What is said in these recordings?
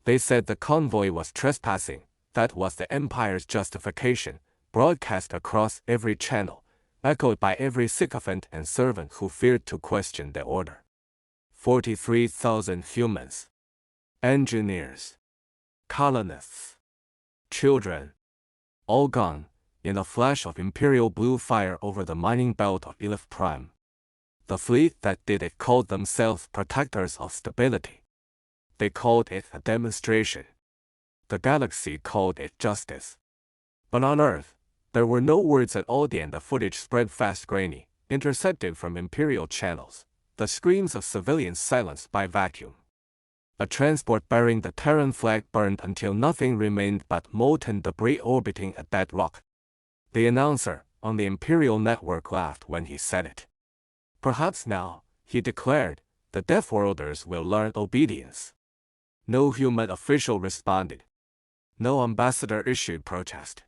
They said the convoy was trespassing. That was the Empire's justification, broadcast across every channel, echoed by every sycophant and servant who feared to question the order. 43,000 humans, engineers, colonists, children, all gone, in a flash of imperial blue fire over the mining belt of HFY Prime. The fleet that did it called themselves protectors of stability. They called it a demonstration. The galaxy called it justice. But on Earth, there were no words at all, and the footage spread fast, grainy, intercepted from imperial channels, the screams of civilians silenced by vacuum. A transport bearing the Terran flag burned until nothing remained but molten debris orbiting a dead rock. The announcer on the Imperial network laughed when he said it. Perhaps now, he declared, the Deathworlders will learn obedience. No human official responded. No ambassador issued protest.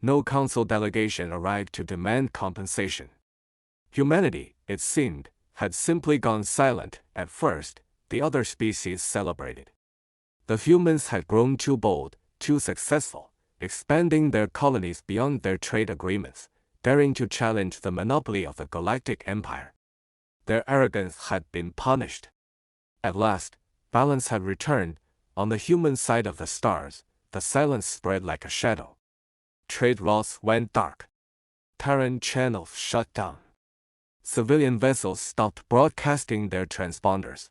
No council delegation arrived to demand compensation. Humanity, it seemed, had simply gone silent. At first, the other species celebrated. The humans had grown too bold, too successful, expanding their colonies beyond their trade agreements, daring to challenge the monopoly of the Galactic Empire. Their arrogance had been punished. At last, balance had returned. On the human side of the stars, the silence spread like a shadow. Trade routes went dark. Terran channels shut down. Civilian vessels stopped broadcasting their transponders.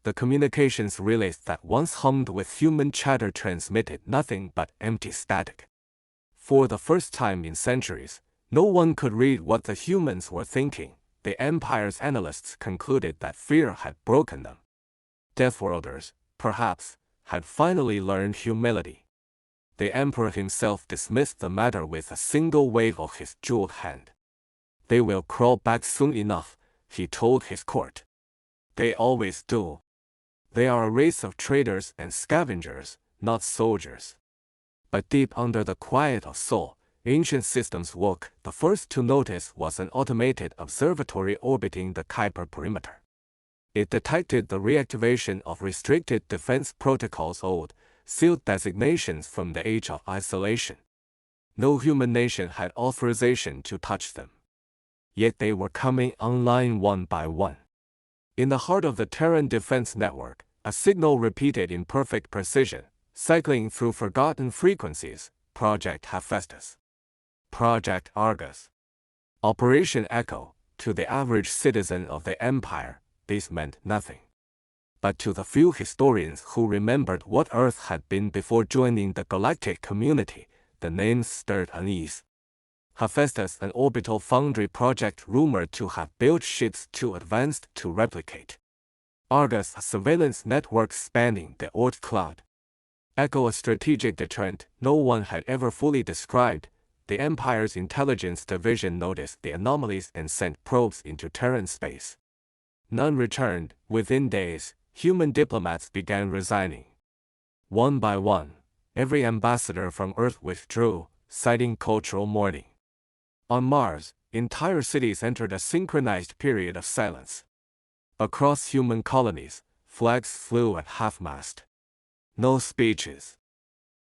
The communications relays that once hummed with human chatter transmitted nothing but empty static. For the first time in centuries, no one could read what the humans were thinking. The Empire's analysts concluded that fear had broken them. Deathworlders, perhaps, had finally learned humility. The Emperor himself dismissed the matter with a single wave of his jeweled hand. They will crawl back soon enough, he told his court. They always do. They are a race of traders and scavengers, not soldiers. But deep under the quiet of soul, ancient systems woke. The first to notice was an automated observatory orbiting the Kuiper perimeter. It detected the reactivation of restricted defense protocols, old, sealed designations from the age of isolation. No human nation had authorization to touch them. Yet they were coming online one by one. In the heart of the Terran defense network, a signal repeated in perfect precision, cycling through forgotten frequencies: Project Hephaestus, Project Argus, Operation Echo. To the average citizen of the Empire, these meant nothing. But to the few historians who remembered what Earth had been before joining the galactic community, the names stirred unease. Hephaestus, an orbital foundry project rumored to have built ships too advanced to replicate. Argus, a surveillance network spanning the Oort cloud. Echo, a strategic deterrent no one had ever fully described. The Empire's intelligence division noticed the anomalies and sent probes into Terran space. None returned. Within days, human diplomats began resigning. One by one, every ambassador from Earth withdrew, citing cultural mourning. On Mars, entire cities entered a synchronized period of silence. Across human colonies, flags flew at half-mast. No speeches.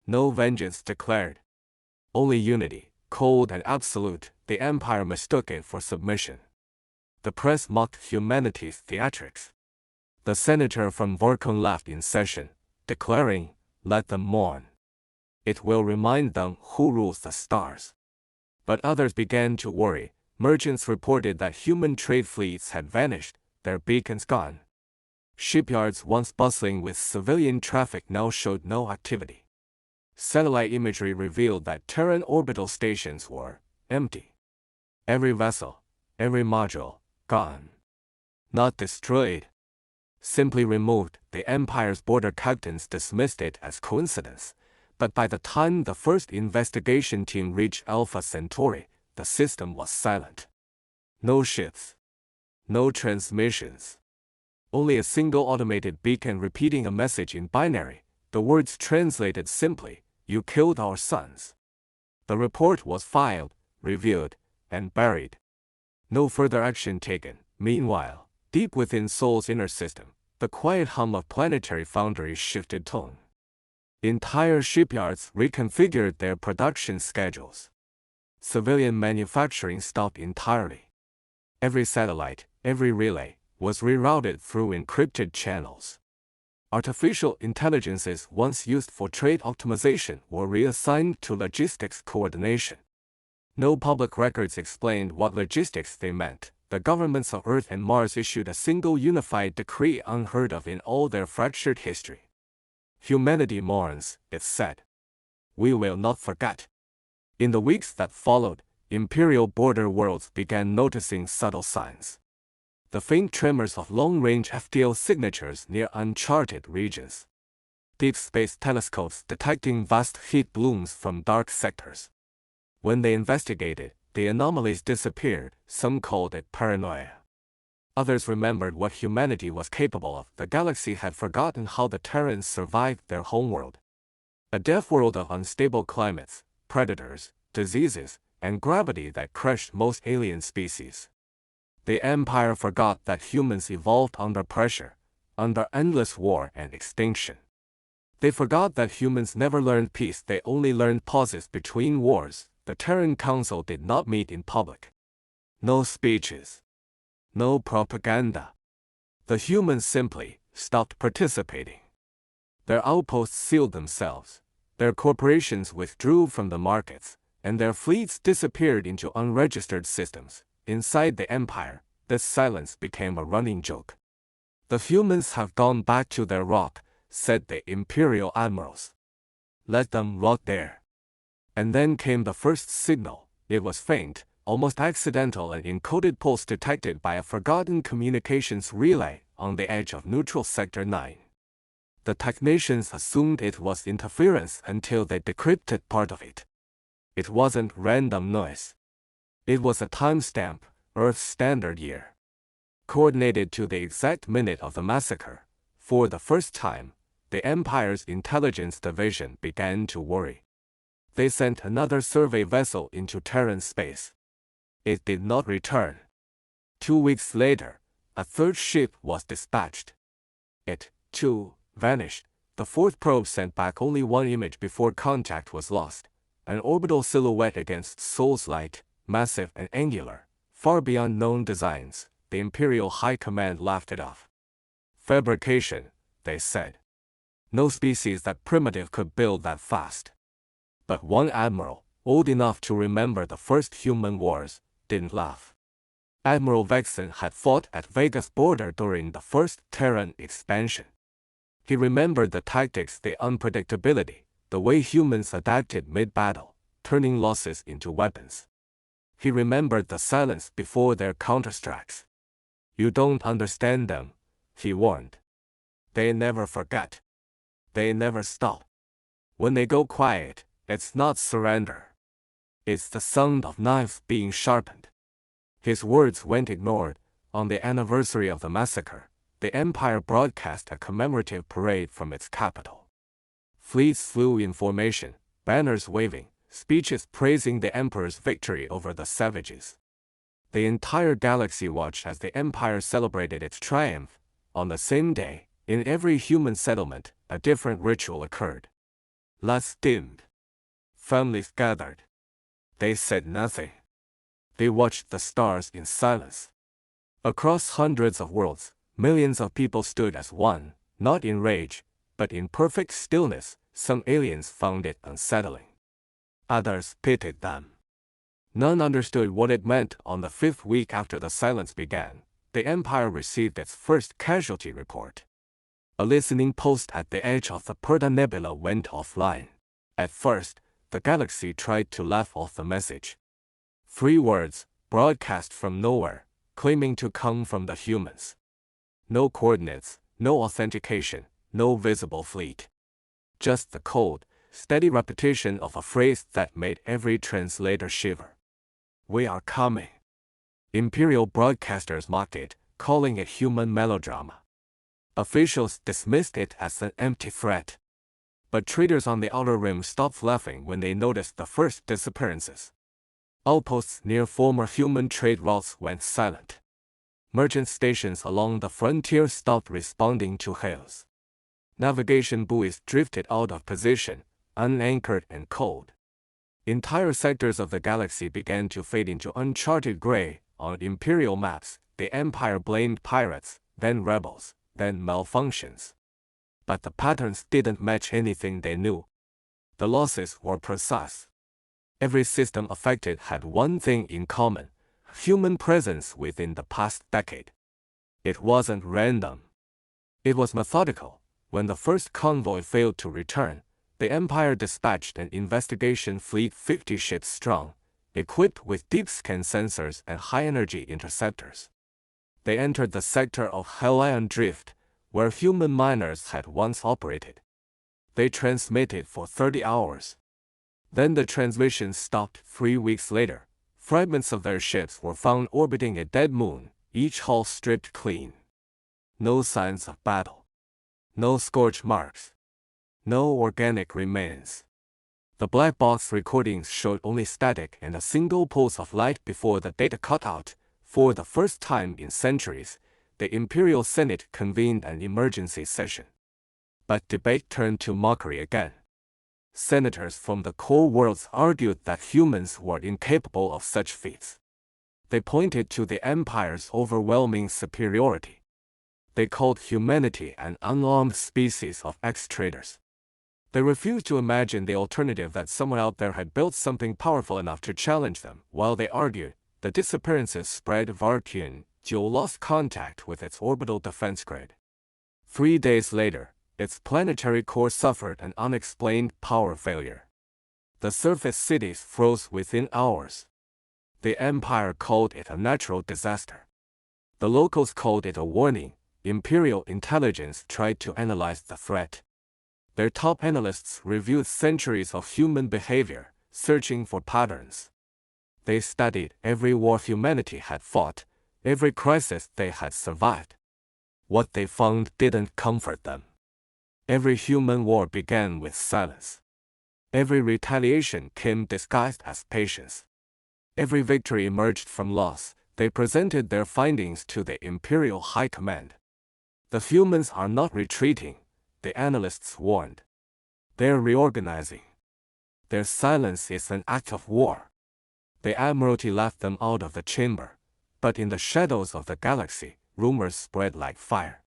No vengeance declared. Only unity, cold and absolute. The Empire mistook it for submission. The press mocked humanity's theatrics. The senator from Vorkon laughed in session, declaring, "Let them mourn. It will remind them who rules the stars." But others began to worry. Merchants reported that human trade fleets had vanished, their beacons gone. Shipyards once bustling with civilian traffic now showed no activity. Satellite imagery revealed that Terran orbital stations were empty. Every vessel, every module, gone. Not destroyed. Simply removed. The Empire's border captains dismissed it as coincidence. But by the time the first investigation team reached Alpha Centauri, the system was silent. No ships. No transmissions. Only a single automated beacon repeating a message in binary, the words translated simply, "You killed our sons." The report was filed, reviewed, and buried. No further action taken. Meanwhile, deep within Sol's inner system, the quiet hum of planetary foundries shifted tone. Entire shipyards reconfigured their production schedules. Civilian manufacturing stopped entirely. Every satellite, every relay, was rerouted through encrypted channels. Artificial intelligences once used for trade optimization were reassigned to logistics coordination. No public records explained what logistics they meant. The governments of Earth and Mars issued a single unified decree unheard of in all their fractured history. Humanity mourns, it said. We will not forget. In the weeks that followed, imperial border worlds began noticing subtle signs. The faint tremors of long-range FTL signatures near uncharted regions. Deep space telescopes detecting vast heat blooms from dark sectors. When they investigated, the anomalies disappeared. Some called it paranoia. Others remembered what humanity was capable of. The galaxy had forgotten how the Terrans survived their homeworld. A death world of unstable climates, predators, diseases, and gravity that crushed most alien species. The Empire forgot that humans evolved under pressure, under endless war and extinction. They forgot that humans never learned peace, they only learned pauses between wars. The Terran Council did not meet in public. No speeches. No propaganda. The humans simply stopped participating. Their outposts sealed themselves, their corporations withdrew from the markets, and their fleets disappeared into unregistered systems. Inside the Empire, this silence became a running joke. The humans have gone back to their rock, said the Imperial admirals. Let them rot there. And then came the first signal. It was faint, almost accidental, an encoded pulse detected by a forgotten communications relay on the edge of Neutral Sector 9. The technicians assumed it was interference until they decrypted part of it. It wasn't random noise. It was a timestamp, Earth's standard year. Coordinated to the exact minute of the massacre. For the first time, the Empire's intelligence division began to worry. They sent another survey vessel into Terran space. It did not return. 2 weeks later, a third ship was dispatched. It, too, vanished. The fourth probe sent back only one image before contact was lost. An orbital silhouette against Sol's light, massive and angular, far beyond known designs. The Imperial High Command laughed it off. Fabrication, they said. No species that primitive could build that fast. But one admiral, old enough to remember the first human wars, didn't laugh. Admiral Vexen had fought at Vega's border during the first Terran expansion. He remembered the tactics, the unpredictability, the way humans adapted mid-battle, turning losses into weapons. He remembered the silence before their counterstrikes. You don't understand them, he warned. They never forget. They never stop. When they go quiet, it's not surrender. It's the sound of knives being sharpened. His words went ignored. On the anniversary of the massacre, the Empire broadcast a commemorative parade from its capital. Fleets flew in formation, banners waving, speeches praising the Emperor's victory over the savages. The entire galaxy watched as the Empire celebrated its triumph. On the same day, in every human settlement, a different ritual occurred. Lights dimmed. Families gathered. They said nothing. They watched the stars in silence. Across hundreds of worlds, millions of people stood as one, not in rage, but in perfect stillness. Some aliens found it unsettling. Others pitied them. None understood what it meant. On the 5th week after the silence began, the Empire received its first casualty report. A listening post at the edge of the Perta Nebula went offline. At first, the galaxy tried to laugh off the message. 3 words, broadcast from nowhere, claiming to come from the humans. No coordinates, no authentication, no visible fleet. Just the cold, steady repetition of a phrase that made every translator shiver. We are coming. Imperial broadcasters mocked it, calling it human melodrama. Officials dismissed it as an empty threat. But traders on the Outer Rim stopped laughing when they noticed the first disappearances. Outposts near former human trade routes went silent. Merchant stations along the frontier stopped responding to hails. Navigation buoys drifted out of position, unanchored and cold. Entire sectors of the galaxy began to fade into uncharted gray. On Imperial maps, the Empire blamed pirates, then rebels, then malfunctions. But the patterns didn't match anything they knew. The losses were precise. Every system affected had one thing in common: human presence within the past decade. It wasn't random. It was methodical. When the first convoy failed to return, the Empire dispatched an investigation fleet 50 ships strong, equipped with deep-scan sensors and high-energy interceptors. They entered the sector of Hellion Drift, where human miners had once operated. They transmitted for 30 hours. Then the transmission stopped. 3 weeks later, fragments of their ships were found orbiting a dead moon, each hull stripped clean. No signs of battle. No scorch marks. No organic remains. The black box recordings showed only static and a single pulse of light before the data cut out. For the first time in centuries, the Imperial Senate convened an emergency session. But debate turned to mockery again. Senators from the core worlds argued that humans were incapable of such feats. They pointed to the Empire's overwhelming superiority. They called humanity an unarmed species of ex-traders. They refused to imagine the alternative, that someone out there had built something powerful enough to challenge them. While they argued, the disappearances spread. Varkian lost contact with its orbital defense grid. 3 days later, its planetary core suffered an unexplained power failure. The surface cities froze within hours. The Empire called it a natural disaster. The locals called it a warning. Imperial intelligence tried to analyze the threat. Their top analysts reviewed centuries of human behavior, searching for patterns. They studied every war humanity had fought, every crisis they had survived. What they found didn't comfort them. Every human war began with silence. Every retaliation came disguised as patience. Every victory emerged from loss. They presented their findings to the Imperial High Command. The humans are not retreating, the analysts warned. They're reorganizing. Their silence is an act of war. The Admiralty laughed them out of the chamber, but in the shadows of the galaxy, rumors spread like fire.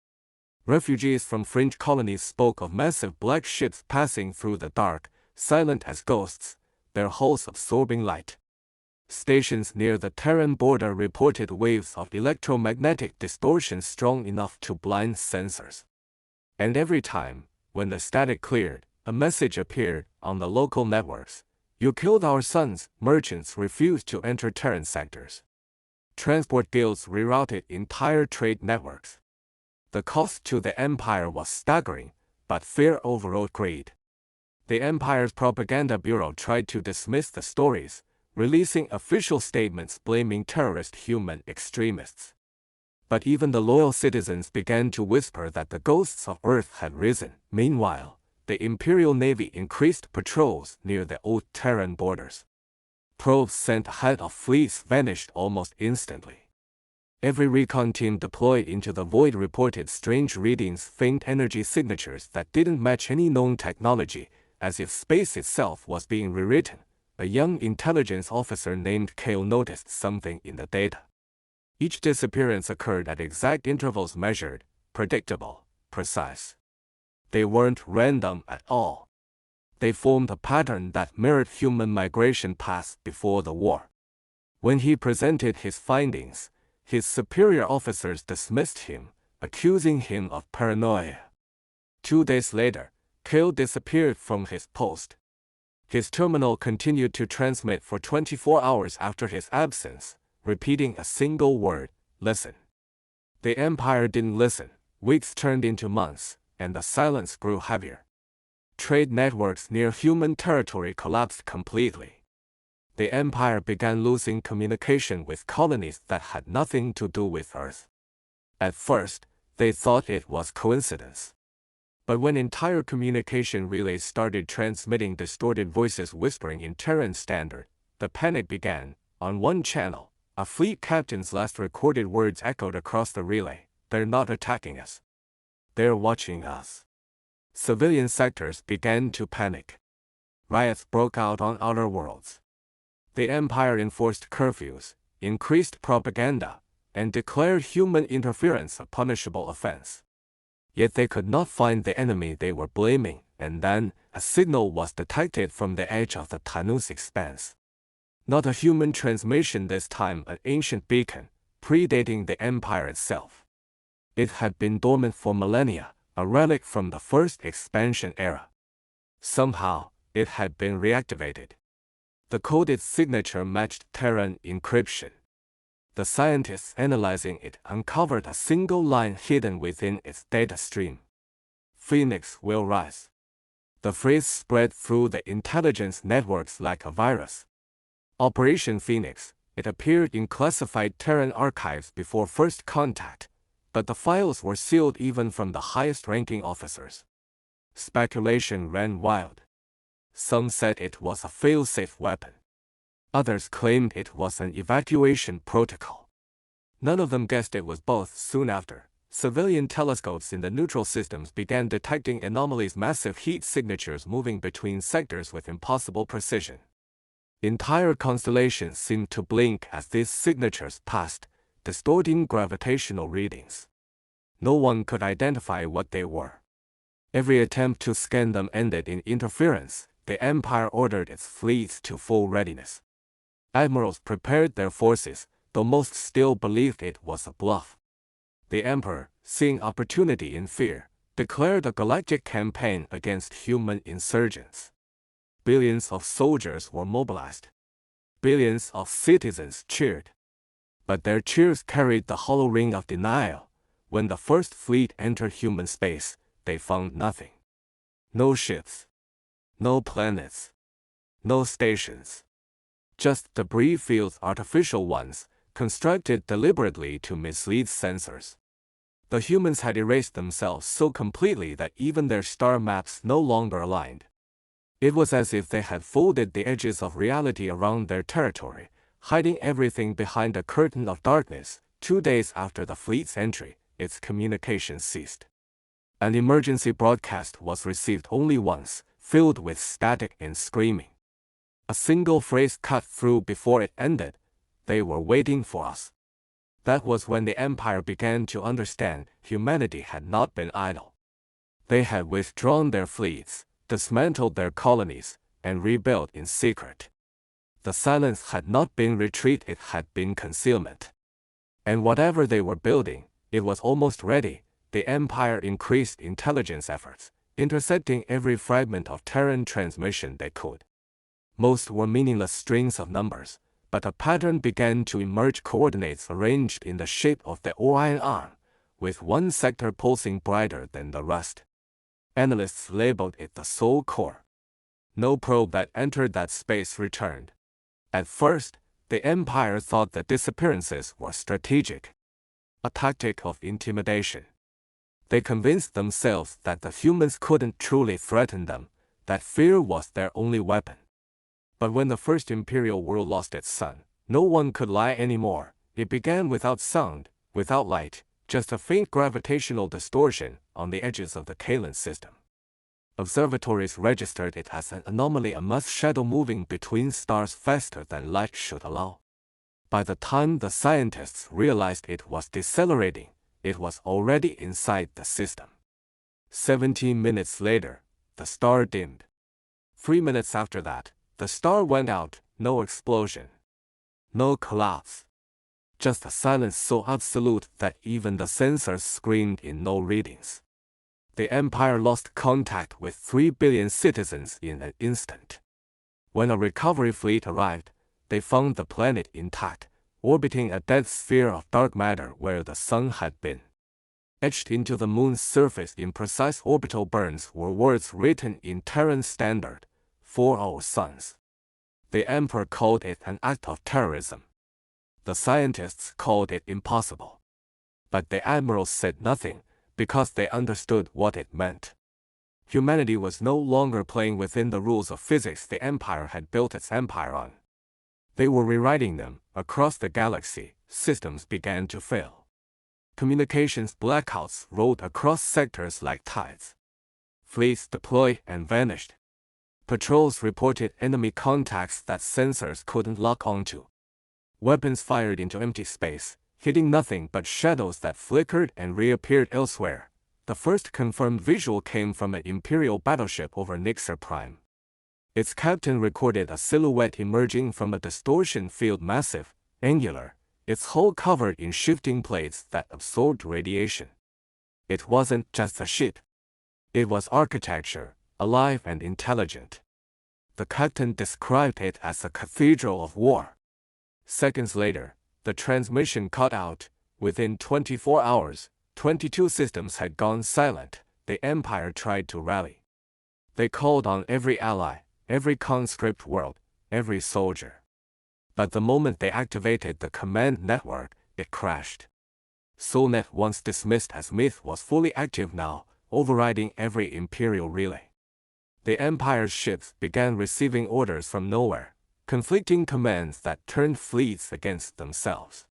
Refugees from fringe colonies spoke of massive black ships passing through the dark, silent as ghosts, their hulls absorbing light. Stations near the Terran border reported waves of electromagnetic distortion strong enough to blind sensors. And every time, when the static cleared, a message appeared on the local networks: "You killed our sons." Merchants refused to enter Terran sectors. Transport guilds rerouted entire trade networks. The cost to the Empire was staggering, but fear overrode greed. The Empire's propaganda bureau tried to dismiss the stories, releasing official statements blaming terrorist human extremists. But even the loyal citizens began to whisper that the ghosts of Earth had risen. Meanwhile, the Imperial Navy increased patrols near the old Terran borders. Probes sent ahead of fleets vanished almost instantly. Every recon team deployed into the void reported strange readings, faint energy signatures that didn't match any known technology, as if space itself was being rewritten. A young intelligence officer named Kale noticed something in the data. Each disappearance occurred at exact intervals, measured, predictable, precise. They weren't random at all. They formed a pattern that mirrored human migration paths before the war. When he presented his findings, his superior officers dismissed him, accusing him of paranoia. 2 days later, Kale disappeared from his post. His terminal continued to transmit for 24 hours after his absence, repeating a single word: "Listen." The Empire didn't listen. Weeks turned into months, and the silence grew heavier. Trade networks near human territory collapsed completely. The Empire began losing communication with colonies that had nothing to do with Earth. At first, they thought it was coincidence. But when entire communication relays started transmitting distorted voices whispering in Terran Standard, the panic began. On one channel, a fleet captain's last recorded words echoed across the relay: "They're not attacking us. They're watching us." Civilian sectors began to panic. Riots broke out on outer worlds. The Empire enforced curfews, increased propaganda, and declared human interference a punishable offense. Yet they could not find the enemy they were blaming, and then a signal was detected from the edge of the Tanus expanse. Not a human transmission this time, an ancient beacon, predating the Empire itself. It had been dormant for millennia, a relic from the first expansion era. Somehow, it had been reactivated. The coded signature matched Terran encryption. The scientists analyzing it uncovered a single line hidden within its data stream. Phoenix will rise. The phrase spread through the intelligence networks like a virus. Operation Phoenix. It appeared in classified Terran archives before first contact, but the files were sealed even from the highest-ranking officers. Speculation ran wild. Some said it was a fail-safe weapon. Others claimed it was an evacuation protocol. None of them guessed it was both. Soon after, civilian telescopes in the neutral systems began detecting anomalies, massive heat signatures moving between sectors with impossible precision. Entire constellations seemed to blink as these signatures passed, distorting gravitational readings. No one could identify what they were. Every attempt to scan them ended in interference. The Empire ordered its fleets to full readiness. Admirals prepared their forces, though most still believed it was a bluff. The Emperor, seeing opportunity in fear, declared a galactic campaign against human insurgents. Billions of soldiers were mobilized. Billions of citizens cheered. But their cheers carried the hollow ring of denial. When the first fleet entered human space, they found nothing. No ships. No planets. No stations. Just debris fields, artificial ones, constructed deliberately to mislead sensors. The humans had erased themselves so completely that even their star maps no longer aligned. It was as if they had folded the edges of reality around their territory, hiding everything behind a curtain of darkness. 2 days after the fleet's entry, its communication ceased. An emergency broadcast was received only once, filled with static and screaming. A single phrase cut through before it ended: "They were waiting for us." That was when the Empire began to understand humanity had not been idle. They had withdrawn their fleets, dismantled their colonies, and rebuilt in secret. The silence had not been retreat, it had been concealment. And whatever they were building, it was almost ready. The Empire increased intelligence efforts, intercepting every fragment of Terran transmission they could. Most were meaningless strings of numbers, but a pattern began to emerge, coordinates arranged in the shape of the Orion arm, with one sector pulsing brighter than the rest. Analysts labeled it the Soul Core. No probe that entered that space returned. At first, the Empire thought the disappearances were strategic, a tactic of intimidation. They convinced themselves that the humans couldn't truly threaten them, that fear was their only weapon. But when the first Imperial world lost its sun, no one could lie anymore. It began without sound, without light, just a faint gravitational distortion on the edges of the Kalan system. Observatories registered it as an anomaly, a mass shadow moving between stars faster than light should allow. By the time the scientists realized it was decelerating, it was already inside the system. 17 minutes later, the star dimmed. 3 minutes after that, the star went out. No explosion. No collapse. Just a silence so absolute that even the sensors screamed in no readings. The Empire lost contact with 3 billion citizens in an instant. When a recovery fleet arrived, they found the planet intact, orbiting a dead sphere of dark matter where the sun had been. Etched into the moon's surface in precise orbital burns were words written in Terran standard: "For our sons." The Emperor called it an act of terrorism. The scientists called it impossible. But the admirals said nothing, because they understood what it meant. Humanity was no longer playing within the rules of physics the Empire had built its empire on. They were rewriting them. Across the galaxy, systems began to fail. Communications blackouts rolled across sectors like tides. Fleets deployed and vanished. Patrols reported enemy contacts that sensors couldn't lock onto. Weapons fired into empty space, hitting nothing but shadows that flickered and reappeared elsewhere. The first confirmed visual came from an Imperial battleship over Empyra Prime. Its captain recorded a silhouette emerging from a distortion field, massive, angular, its hull covered in shifting plates that absorbed radiation. It wasn't just a ship. It was architecture, alive and intelligent. The captain described it as a cathedral of war. Seconds later, the transmission cut out. Within 24 hours, 22 systems had gone silent. The Empire tried to rally. They called on every ally, every conscript world, every soldier. But the moment they activated the command network, it crashed. SolNet, once dismissed as myth, was fully active now, overriding every Imperial relay. The Empire's ships began receiving orders from nowhere, conflicting commands that turned fleets against themselves.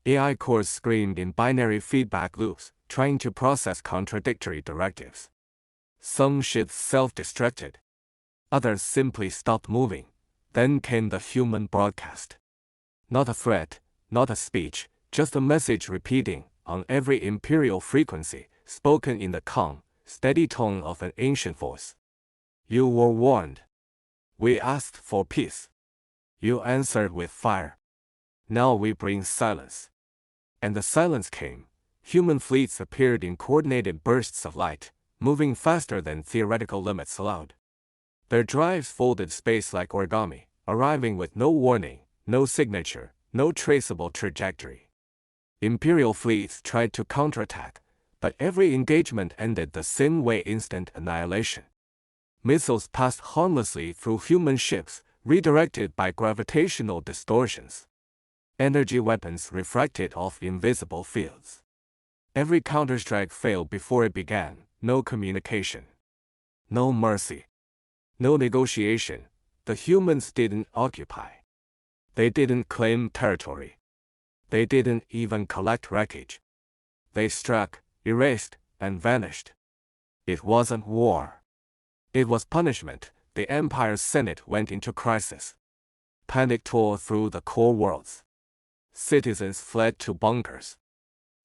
AI cores screamed in binary feedback loops, trying to process contradictory directives. Some ships self-destructed. Others simply stopped moving. Then came the human broadcast. Not a threat, not a speech, just a message repeating, on every Imperial frequency, spoken in the calm, steady tone of an ancient voice. You were warned. We asked for peace. You answered with fire. Now we bring silence. And the silence came. Human fleets appeared in coordinated bursts of light, moving faster than theoretical limits allowed. Their drives folded space like origami, arriving with no warning, no signature, no traceable trajectory. Imperial fleets tried to counterattack, but every engagement ended the same way: instant annihilation. Missiles passed harmlessly through human ships, redirected by gravitational distortions. Energy weapons refracted off invisible fields. Every counterstrike failed before it began. No communication. No mercy. No negotiation. The humans didn't occupy. They didn't claim territory. They didn't even collect wreckage. They struck, erased, and vanished. It wasn't war. It was punishment. The Empire's Senate went into crisis. Panic tore through the core worlds. Citizens fled to bunkers.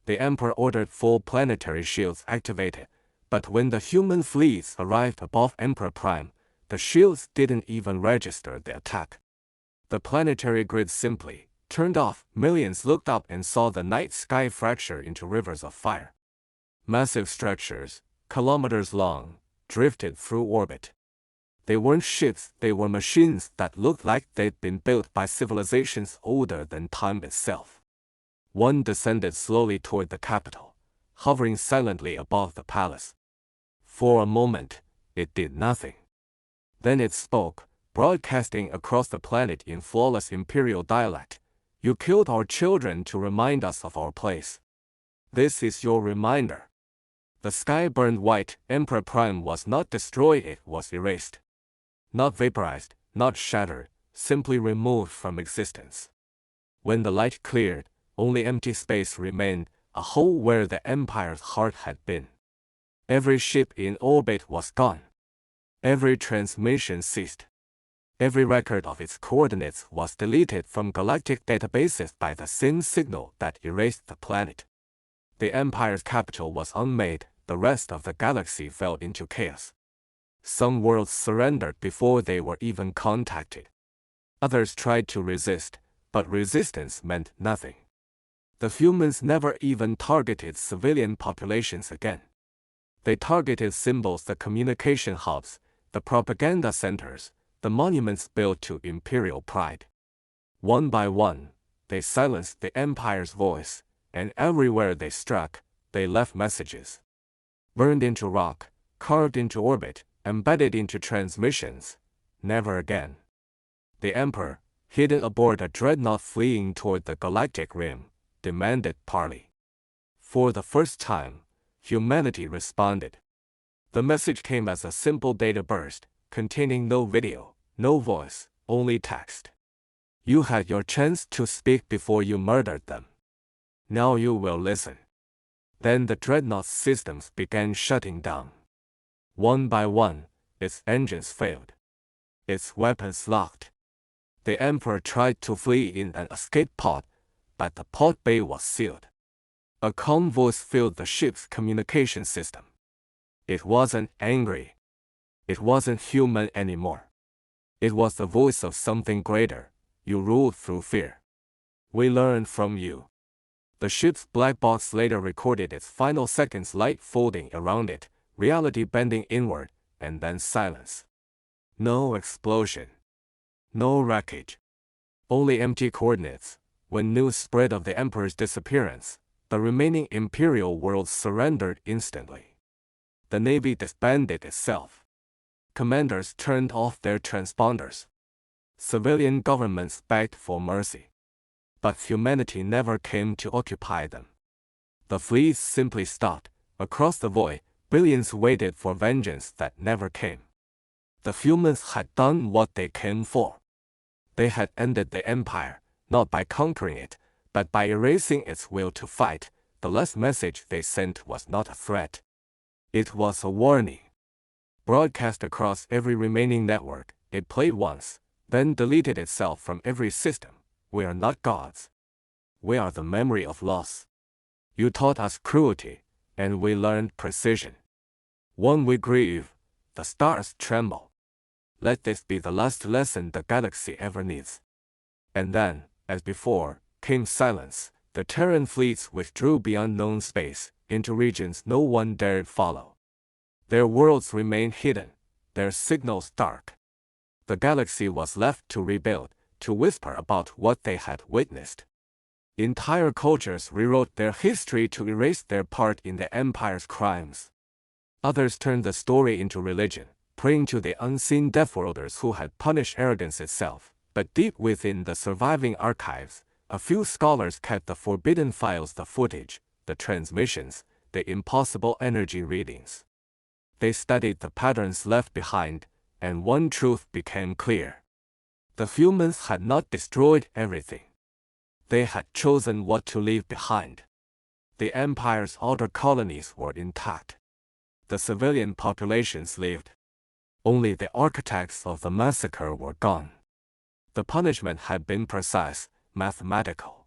The Emperor ordered full planetary shields activated, but when the human fleets arrived above Empyra Prime, the shields didn't even register the attack. The planetary grid simply turned off. Millions looked up and saw the night sky fracture into rivers of fire. Massive structures, kilometers long, drifted through orbit. They weren't ships, they were machines that looked like they'd been built by civilizations older than time itself. One descended slowly toward the capital, hovering silently above the palace. For a moment, it did nothing. Then it spoke, broadcasting across the planet in flawless Imperial dialect. You killed our children to remind us of our place. This is your reminder. The sky burned white. Empyra Prime was not destroyed, it was erased. Not vaporized, not shattered, simply removed from existence. When the light cleared, only empty space remained, a hole where the Empire's heart had been. Every ship in orbit was gone. Every transmission ceased. Every record of its coordinates was deleted from galactic databases by the same signal that erased the planet. The Empire's capital was unmade. The rest of the galaxy fell into chaos. Some worlds surrendered before they were even contacted. Others tried to resist, but resistance meant nothing. The humans never even targeted civilian populations again. They targeted symbols, the communication hubs, the propaganda centers, the monuments built to imperial pride. One by one, they silenced the Empire's voice, and everywhere they struck, they left messages. Burned into rock, carved into orbit, embedded into transmissions. Never again. The Emperor, hidden aboard a dreadnought fleeing toward the galactic rim, demanded parley. For the first time, humanity responded. The message came as a simple data burst, containing no video, no voice, only text. You had your chance to speak before you murdered them. Now you will listen. Then the dreadnought systems began shutting down. One by one, its engines failed. Its weapons locked. The Emperor tried to flee in an escape pod, but the pod bay was sealed. A calm voice filled the ship's communication system. It wasn't angry. It wasn't human anymore. It was the voice of something greater. You ruled through fear. We learned from you. The ship's black box later recorded its final seconds, light folding around it, reality bending inward, and then silence. No explosion. No wreckage. Only empty coordinates. When news spread of the Emperor's disappearance, the remaining Imperial worlds surrendered instantly. The Navy disbanded itself. Commanders turned off their transponders. Civilian governments begged for mercy. But humanity never came to occupy them. The fleets simply stopped. Across the void, billions waited for vengeance that never came. The humans had done what they came for. They had ended the Empire, not by conquering it, but by erasing its will to fight. The last message they sent was not a threat. It was a warning. Broadcast across every remaining network, it played once, then deleted itself from every system. We are not gods. We are the memory of loss. You taught us cruelty, and we learned precision. When we grieve, the stars tremble. Let this be the last lesson the galaxy ever needs. And then, as before, came silence. The Terran fleets withdrew beyond known space, into regions no one dared follow. Their worlds remained hidden, their signals dark. The galaxy was left to rebuild, to whisper about what they had witnessed. Entire cultures rewrote their history to erase their part in the Empire's crimes. Others turned the story into religion, praying to the unseen Deathworlders who had punished arrogance itself. But deep within the surviving archives, a few scholars kept the forbidden files, the footage, the transmissions, the impossible energy readings. They studied the patterns left behind, and one truth became clear. The humans had not destroyed everything. They had chosen what to leave behind. The Empire's outer colonies were intact. The civilian populations lived. Only the architects of the massacre were gone. The punishment had been precise, mathematical.